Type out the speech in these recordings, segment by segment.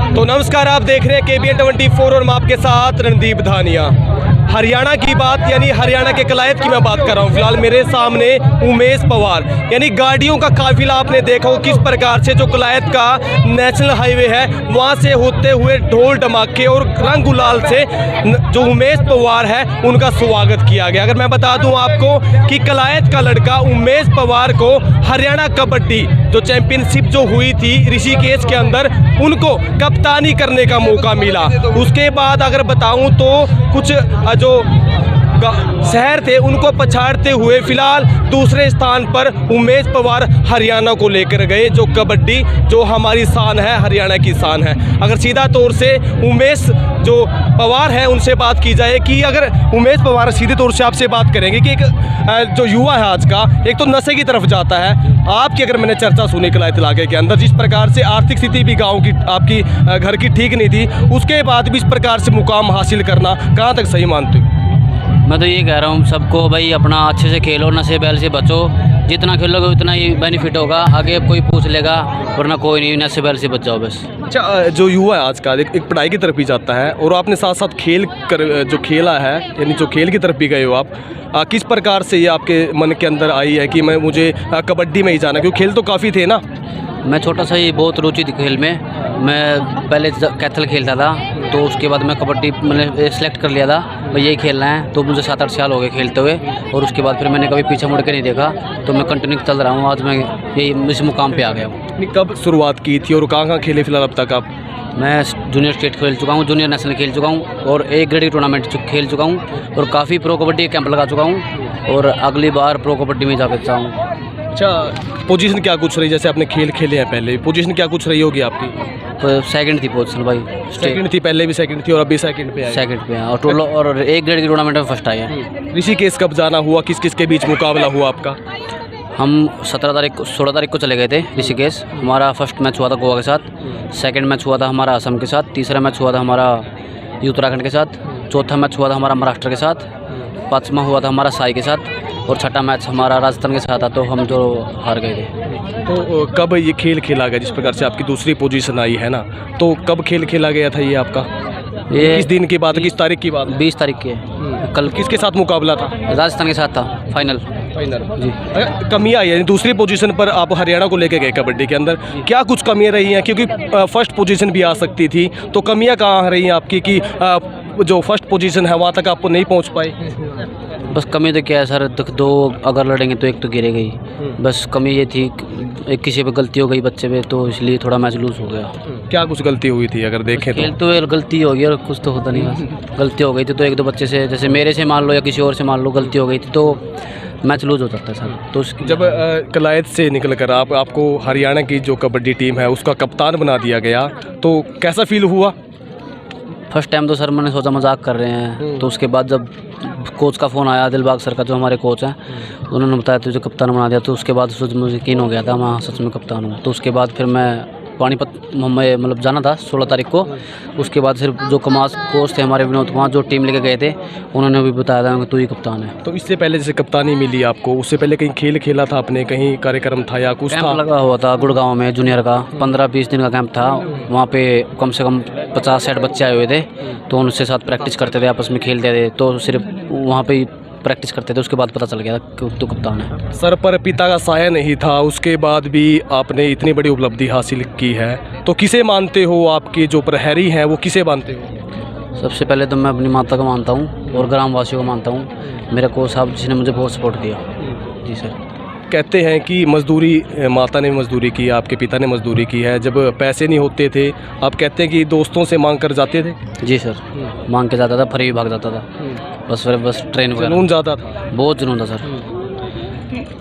तो नमस्कार, आप देख रहे हैं KBN 24 और मैं आपके साथ रणदीप धानिया। हरियाणा की बात यानी हरियाणा के कलायत की मैं बात कर रहा हूँ। फिलहाल मेरे सामने उमेश पवार यानी गाड़ियों का काफिला आपने देखा हो किस प्रकार से जो कलायत का नेशनल हाईवे है वहाँ से होते हुए ढोल धमाके और रंग गुलाल से जो उमेश पवार है उनका स्वागत किया गया। अगर मैं बता दूं आपको कि कलायत का लड़का उमेश पवार को हरियाणा कबड्डी जो चैंपियनशिप जो हुई थी ऋषिकेश के अंदर उनको कप्तानी करने का मौका मिला। उसके बाद अगर बताऊं तो कुछ जो शहर थे उनको पछाड़ते हुए फिलहाल दूसरे स्थान पर उमेश पवार हरियाणा को लेकर गए। जो कबड्डी जो हमारी शान है, हरियाणा की शान है। अगर सीधा तौर से उमेश जो पवार है उनसे बात की जाए कि अगर उमेश पवार सीधे तौर से आपसे बात करेंगे कि एक जो युवा है आज का एक तो नशे की तरफ जाता है। आपकी अगर मैंने चर्चा सुनी कलायत इलाके के अंदर जिस प्रकार से आर्थिक स्थिति भी गाँव की आपकी घर की ठीक नहीं थी, उसके बाद भी इस प्रकार से मुकाम हासिल करना कहाँ तक सही मानते हो? मैं तो ये कह रहा हूँ सबको भाई अपना अच्छे से खेलो, नशे बैल से बचो। जितना खेलोगे उतना ही बेनिफिट होगा। आगे कोई पूछ लेगा वरना कोई नहीं, नशे बैल से बच जाओ बस। अच्छा, जो युवा है आज का एक पढ़ाई की तरफ भी जाता है और आपने साथ साथ खेल कर जो खेला है यानी जो खेल की तरफ भी गए हो आप, किस प्रकार से ये आपके मन के अंदर आई है कि मुझे कबड्डी में ही जाना, क्योंकि खेल तो काफ़ी थे ना? मैं छोटा सा ही बहुत रुचि थी खेल में। मैं पहले कैथल खेलता था तो उसके बाद मैं कबड्डी मैंने सेलेक्ट कर लिया था भाई यही खेलना है। तो मुझे 7-8 साल हो गए खेलते हुए और उसके बाद फिर मैंने कभी पीछे मुड़ के नहीं देखा। तो मैं कंटिन्यू चल रहा हूँ। आज मैं यही इस मुकाम पे आ गया हूँ। कब शुरुआत की थी और कहाँ खेले फिलहाल अब तक आप? मैं जूनियर स्टेट खेल चुका हूँ, जूनियर नेशनल खेल चुका हूँ और एक ग्रेड टूर्नामेंट खेल चुका हूँ और काफ़ी प्रो कबड्डी कैंप लगा चुका हूँ और अगली बार प्रो कबड्डी में जाकर चाहूँ। अच्छा, पोजीशन क्या कुछ रही? जैसे आपने खेल खेले हैं पहले, पोजीशन क्या कुछ रही होगी आपकी? तो सेकंड थी पोजीशन भाई। सेकंड थी, पहले भी सेकंड थी और अभी सेकंड पे आई। सेकंड पे और टोलो और एक ग्रेड की टूर्नामेंट में फर्स्ट आया है। ऋषिकेश कब जाना हुआ, किस किस के बीच मुकाबला हुआ आपका? हम 16 तारीख को चले गए थे ऋषिकेश। हमारा फर्स्ट मैच हुआ था गोवा के साथ, सेकंड मैच हुआ था हमारा असम के साथ, तीसरा मैच हुआ था हमारा उत्तराखंड के साथ, चौथा मैच हुआ था हमारा महाराष्ट्र के साथ, पाँचवा हुआ था हमारा साई के साथ और छठा मैच हमारा राजस्थान के साथ था। तो हम जो हार गए थे। तो कब ये खेल खेला गया? जिस प्रकार से आपकी दूसरी पोजीशन आई है ना, तो कब खेल खेला गया था ये आपका? ये किस दिन की बात है, किस तारीख की बात है? 20 तारीख की। कल किसके साथ मुकाबला था? राजस्थान के साथ था फाइनल जी। कमी आई है दूसरी पोजीशन पर, आप हरियाणा को लेके गए कबड्डी के अंदर, क्या कुछ कमियां रही हैं? क्योंकि फर्स्ट पोजीशन भी आ सकती थी, तो कमियां कहाँ रही हैं आपकी कि जो फर्स्ट पोजीशन है वहाँ तक आप नहीं पहुँच पाए? बस कमी तो क्या है सर, दो अगर लड़ेंगे तो एक तो गिरेगा ही। बस कमी ये थी एक किसी पे गलती हो गई बच्चे पे, तो इसलिए थोड़ा मैच लूज हो गया। क्या कुछ गलती हुई थी अगर देखें खेल तो गलती हो गई और कुछ तो होता नहीं। बस गलती हो गई थी तो एक दो बच्चे से, जैसे मेरे से मान लो या किसी और से मान लो गलती हो गई थी तो मैच लूज हो जाता है सर। तो जब कलायत से निकल कर आपको हरियाणा की जो कबड्डी टीम है उसका कप्तान बना दिया गया, तो कैसा फील हुआ? फर्स्ट टाइम तो सर मैंने सोचा मजाक कर रहे हैं। तो उसके बाद जब कोच का फ़ोन आया, दिलबाग सर का जो हमारे कोच हैं, उन्होंने बताया तुझे कप्तान बना दिया। तो उसके बाद मुझे यकीन हो गया था मैं सच में कप्तान हूँ। तो उसके बाद फिर मैं पानीपत में मतलब जाना था 16 तारीख को। उसके बाद फिर जो कमास कोच थे हमारे विनोद कुमार जो टीम लेके गए थे, उन्होंने भी बताया था कि तू ही कप्तान है। तो इससे पहले जैसे कप्तानी मिली आपको, उससे पहले कहीं खेल खेला था आपने, कहीं कार्यक्रम था या कुछ था? लगा हुआ था गुड़गांव में जूनियर का, 15-20 दिन का कैंप था। वहाँ पे कम से कम 50-60 बच्चे आए हुए थे। तो उनसे साथ प्रैक्टिस करते थे, आपस में खेलते थे। तो सिर्फ वहाँ पे प्रैक्टिस करते थे, उसके बाद पता चल गया था कि तो कप्तान है। सर पर पिता का साया नहीं था, उसके बाद भी आपने इतनी बड़ी उपलब्धि हासिल की है, तो किसे मानते हो? आपके जो प्रहरी हैं वो किसे मानते हो? सबसे पहले तो मैं अपनी माता को मानता हूँ और ग्रामवासियों को मानता हूँ, मेरे कोच साहब जिसने मुझे बहुत सपोर्ट दिया। जी सर। कहते हैं कि मजदूरी, माता ने मजदूरी की, आपके पिता ने मजदूरी की है। जब पैसे नहीं होते थे, आप कहते हैं कि दोस्तों से मांग कर जाते थे? जी सर, मांग के जाता था, फ्री भाग जाता था। बस ट्रेन वगैरह। जुनून ज़्यादा था? बहुत जुनून था सर,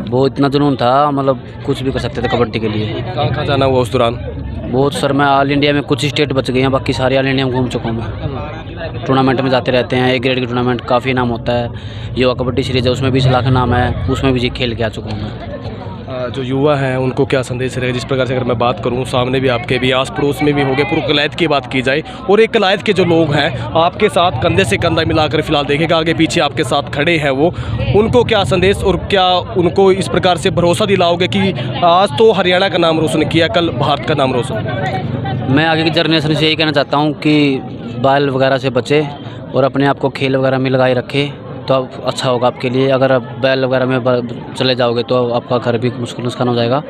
बहुत इतना जुनून था, मतलब कुछ भी कर सकते थे कबड्डी के लिए। कहाँ जाना हुआ उस दौरान? बहुत सर, मैं ऑल इंडिया में कुछ स्टेट बच गए हैं, बाकी सारे ऑल इंडिया में घूम चुका हूँ मैं। टूर्नामेंट में जाते रहते हैं, एक ग्रेड की टूर्नामेंट काफ़ी नाम होता है। युवा कबड्डी सीरीज है, उसमें 20 लाख नाम है, उसमें भी जी खेल के आ चुका हूँ मैं। जो युवा हैं उनको क्या संदेश रहेगा? जिस प्रकार से अगर मैं बात करूं, सामने भी आपके भी आस पड़ोस में भी हो गए, पूरे कलायत की बात की जाए और एक कलायत के जो लोग हैं आपके साथ कंधे से कंधा मिलाकर फिलहाल देखेगा आगे पीछे आपके साथ खड़े हैं, वो उनको क्या संदेश और क्या उनको इस प्रकार से भरोसा दिलाओगे कि आज तो हरियाणा का नाम रोशन किया, कल भारत का नाम रोशन? मैं आगे की जनरेशन से यही कहना चाहता हूँ कि बाल वगैरह से बचे और अपने आप को खेल वगैरह में लगाए रखे तो अब अच्छा होगा आपके लिए। अगर आप बैल वगैरह में चले जाओगे तो आपका घर भी मुश्किल नुकसान हो जाएगा।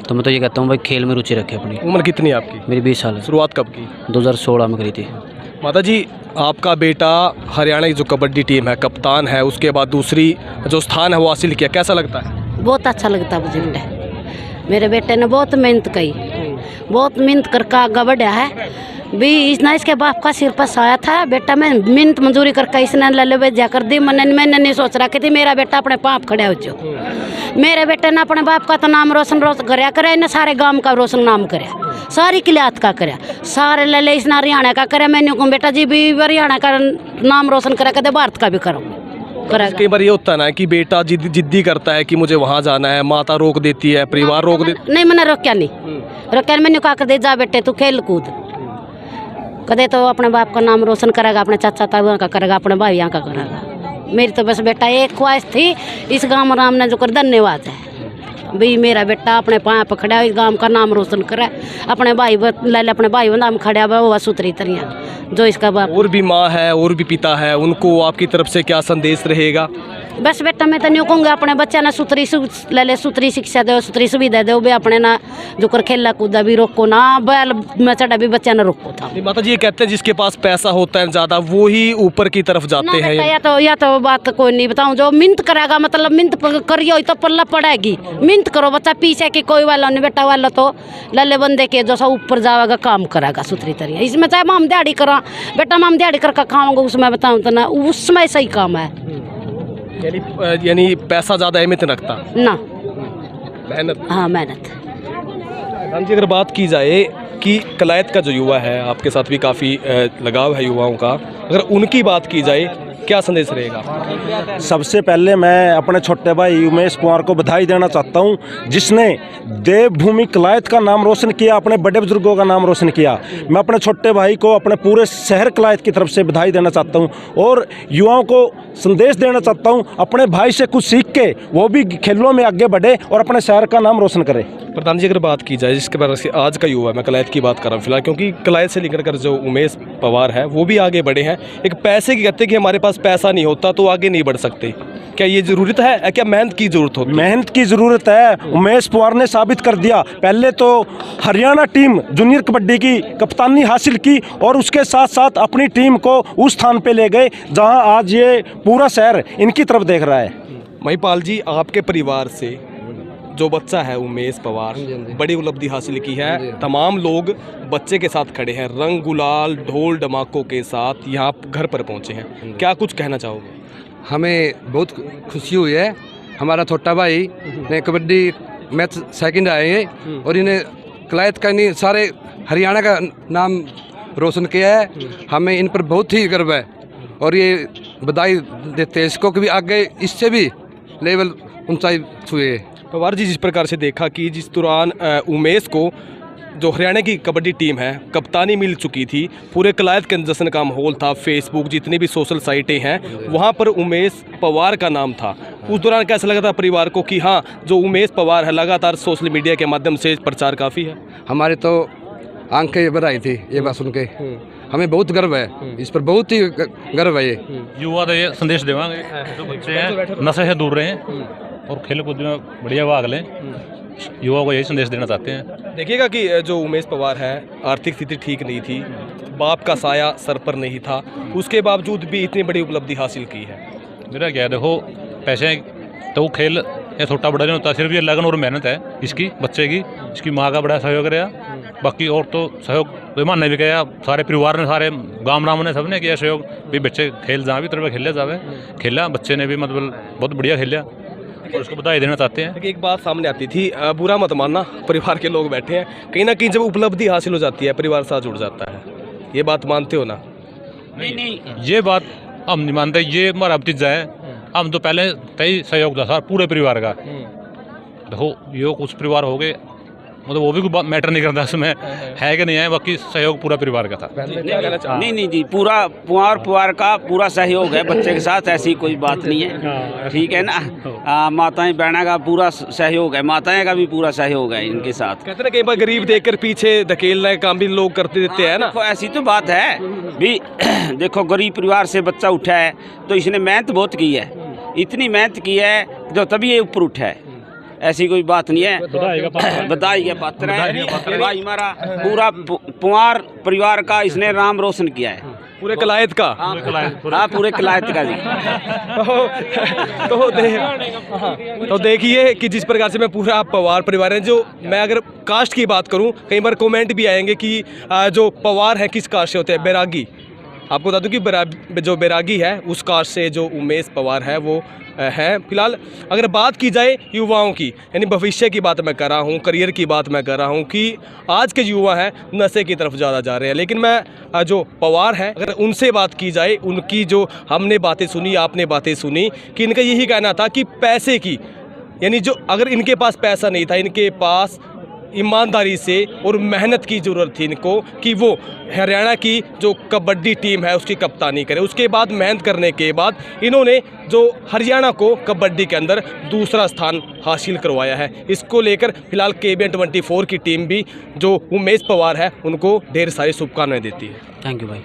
तो मैं तो ये कहता हूँ भाई खेल में रुचि रखें अपनी। उम्र कितनी है आपकी? मेरी 20 साल है। शुरुआत कब की? 2016 में करी थी। माता जी, आपका बेटा हरियाणा की जो कबड्डी टीम है कप्तान है, उसके बाद दूसरी जो स्थान है वो हासिल किया, कैसा लगता है? बहुत अच्छा लगता है मुझे। मेरे बेटे ने बहुत मेहनत की, बहुत मेहनत करके आगे बढ़ा है भी। इसके बाप का सिर पर साया था बेटा, मैं मेहनत मजदूरी करके इसने लले भेजा कर दी। मैंने नहीं सोच रखी थी मेरा बेटा अपने पाप खड़े हो जाओ। मेरे बेटे ने अपने बाप का तो नाम रोशन कराया करे, इन्हें सारे गांव का रोशन नाम कराया, सारी किलात का कराया, सारे लले इसने हरियाणा का कराया। मैंने कहूँ बेटा जी भी हरियाणा का नाम रोशन करा कर भारत का भी करो। कई बार ये होता है ना कि बेटा जिद्दी करता है कि मुझे वहाँ जाना है, माता रोक देती है, परिवार रोक देती। नहीं मैंने रोक्या नहीं, रोक्या मैंने कहा कर दे जा बेटे तू खेल कूद, कदे तो अपने बाप का नाम रोशन करेगा, अपने चाचा ताऊ का करेगा, अपने भाई यहाँ का करेगा। मेरी तो बस बेटा एक ख्वाहिश थी, इस गाँव राम ने जो कर धन्यवाद है भाई मेरा बेटा अपने पाँव पर खड़ा, इस गाँव का नाम रोशन करे, अपने भाई लाल अपने भाई नाम खड़ा हुआ सुतरी तरिया जो इसका बाप। और भी माँ है और भी पिता है, उनको आपकी तरफ से क्या संदेश रहेगा? बस बेटा मैं तो नहीं कहूँगा अपने बच्चा ना सुतरी ले सुतरी शिक्षा दो, सुतरी सुविधा दो भी, अपने ना जो कर खेला कूदा भी रोको ना, बैल में चढ़ा भी बच्चा ना रोको था। माता जी ये कहते हैं जिसके पास पैसा होता है ज़्यादा वो ही ऊपर की तरफ जाते हैं। या तो बात कोई नहीं बताऊँ, जो मिन्त करेगा मतलब मिन्त करियो तो पल्ला पड़ेगी। मिन्त करो बच्चा पीछे की कोई वाला नहीं, बेटा वाला तो लल्ले बंदे के जो सा ऊपर जाएगा काम करेगा सुतरी तरिया। इसमें चाहे माम दिहाड़ी करा बेटा, माम दिहाड़ी करके खाऊंगा उसमें बताऊँ तो ना उसमें सही काम है। यानी पैसा ज़्यादा अहमियत रखता ना, मेहनत। हाँ मेहनत। राम जी अगर बात की जाए कि कलायत का जो युवा है आपके साथ भी काफ़ी लगाव है युवाओं का, अगर उनकी बात की जाए क्या संदेश रहेगा? सबसे पहले मैं अपने छोटे भाई उमेश पवार को बधाई देना चाहता हूं, जिसने देवभूमि कलायत का नाम रोशन किया, अपने बड़े बुजुर्गों का नाम रोशन किया। मैं अपने छोटे भाई को अपने पूरे शहर कलायत की तरफ से बधाई देना चाहता हूं और युवाओं को संदेश देना चाहता हूं अपने भाई से कुछ सीख के वो भी खेलों में आगे बढ़े और अपने शहर का नाम रोशन करे। प्रधान जी अगर बात की जाए जिसके बारे से आज का युवा, मैं कलायत की बात कर रहा हूँ फिलहाल, क्योंकि कलायत से निकल कर जो उमेश पवार है वो भी आगे बढ़े हैं। एक पैसे की कहते हैं कि हमारे पास पैसा नहीं होता तो आगे नहीं बढ़ सकते, क्या ये ज़रूरत है? क्या मेहनत की ज़रूरत होती है? मेहनत की ज़रूरत है। उमेश पवार ने साबित कर दिया, पहले तो हरियाणा टीम जूनियर कबड्डी की कप्तानी हासिल की और उसके साथ साथ अपनी टीम को उस स्थान पे ले गए जहां आज ये पूरा शहर इनकी तरफ देख रहा है। महिपाल जी आपके परिवार से जो बच्चा है उमेश पवार, बड़ी उपलब्धि हासिल की है, तमाम लोग बच्चे के साथ खड़े हैं, रंग गुलाल ढोल धमाकों के साथ यहाँ घर पर पहुँचे हैं, क्या कुछ कहना चाहोगे? हमें बहुत खुशी हुई है, हमारा छोटा भाई ने कबड्डी मैच सेकंड आए हैं और इन्हें कलायत का नहीं सारे हरियाणा का नाम रोशन किया है। हमें इन पर बहुत ही गर्व है और ये बधाई देते हैं इसको कि भी आगे इससे भी लेवल ऊंचाई छुए। पवार जी जिस प्रकार से देखा कि जिस दौरान उमेश को जो हरियाणा की कबड्डी टीम है कप्तानी मिल चुकी थी, पूरे कलायत के अंदर जश्न का माहौल था, फेसबुक जितनी भी सोशल साइटें हैं वहाँ पर उमेश पवार का नाम था। उस दौरान कैसा लगा था परिवार को कि हाँ जो उमेश पवार है लगातार सोशल मीडिया के माध्यम से प्रचार काफ़ी है? हमारे तो आंखें भर आई थी ये बात सुन के, हमें बहुत गर्व है, इस पर बहुत ही गर्व है। ये युवा तो ये संदेश देवांगे जो बच्चे हैं नशे से दूर रहें और खेल कूद में बढ़िया भाग लें, युवा को यही संदेश देना चाहते हैं। देखिएगा कि जो उमेश पवार है आर्थिक स्थिति ठीक नहीं थी, बाप का साया सर पर नहीं था, उसके बावजूद भी इतनी बड़ी उपलब्धि हासिल की है। मेरा क्या है, देखो पैसे तो वो खेल या छोटा बड़ा नहीं होता, सिर्फ ये लगन और मेहनत है इसकी बच्चे की, इसकी माँ का बड़ा सहयोग रहा, बाकी और तो सहयोग तो मान भी किया, सारे परिवार ने सारे गाँव राम ने सबने किया सहयोग भी बच्चे खेल जहाँ भी तरफ खेले जावे, खेला बच्चे ने भी मतलब बहुत बढ़िया खेला और उसको बधाई देना चाहते हैं। एक बात सामने आती थी, बुरा मत मानना, परिवार के लोग बैठे हैं, कहीं ना कहीं जब उपलब्धि हासिल हो जाती है परिवार साथ जुड़ जाता है, ये बात मानते हो ना? नहीं ये बात हम नहीं मानते, ये हमारा भतीजा है, हम तो पहले तय सहयोग था सर पूरे परिवार का, देखो ये कुछ परिवार हो गए, मतलब वो भी कोई मैटर नहीं करता इसमें है कि नहीं है, बाकी सहयोग पूरा परिवार का था। नहीं जी, पूरा परिवार का पूरा सहयोग है बच्चे के साथ, ऐसी कोई बात नहीं है, ठीक है ना। माताएं बहना का पूरा सहयोग है, माताएं का भी पूरा सहयोग है इनके साथ। कहते ना कई बार गरीब देखकर पीछे धकेलने का काम भी लोग करते देते हैं ना। देखो ऐसी तो बात है भी देखो गरीब परिवार से बच्चा उठा है तो इसने मेहनत बहुत की है, इतनी मेहनत की है जो तभी ये ऊपर उठा है, ऐसी कोई बात नहीं है। बधाई के पात्र है भाई, हमारा पूरा पुआर परिवार का इसने नाम रोशन किया है, पूरे कलायत का। हाँ पूरे कलायत का जी। तो देखिए कि जिस प्रकार से मैं पूरा पवार परिवार है, जो मैं अगर कास्ट की बात करूं, कई बार कमेंट भी आएंगे कि जो पवार है किस कास्ट से होते हैं, बैरागी। आपको बता दूं कि जो बैरागी है उस कास्ट से जो उमेश पवार है वो है। फिलहाल अगर बात की जाए युवाओं की, यानी भविष्य की बात मैं कर रहा हूँ, करियर की बात मैं कर रहा हूँ कि आज के युवा हैं नशे की तरफ ज़्यादा जा रहे हैं, लेकिन मैं जो पवार हैं अगर उनसे बात की जाए, उनकी जो हमने बातें सुनी, आपने बातें सुनी कि इनका यही कहना था कि पैसे की, यानी जो अगर इनके पास पैसा नहीं था, इनके पास ईमानदारी से और मेहनत की ज़रूरत थी इनको कि वो हरियाणा की जो कबड्डी टीम है उसकी कप्तानी करे। उसके बाद मेहनत करने के बाद इन्होंने जो हरियाणा को कबड्डी के अंदर दूसरा स्थान हासिल करवाया है। इसको लेकर फिलहाल KBN 24 की टीम भी जो उमेश पवार है उनको ढेर सारी शुभकामनाएं देती है। थैंक यू भाई।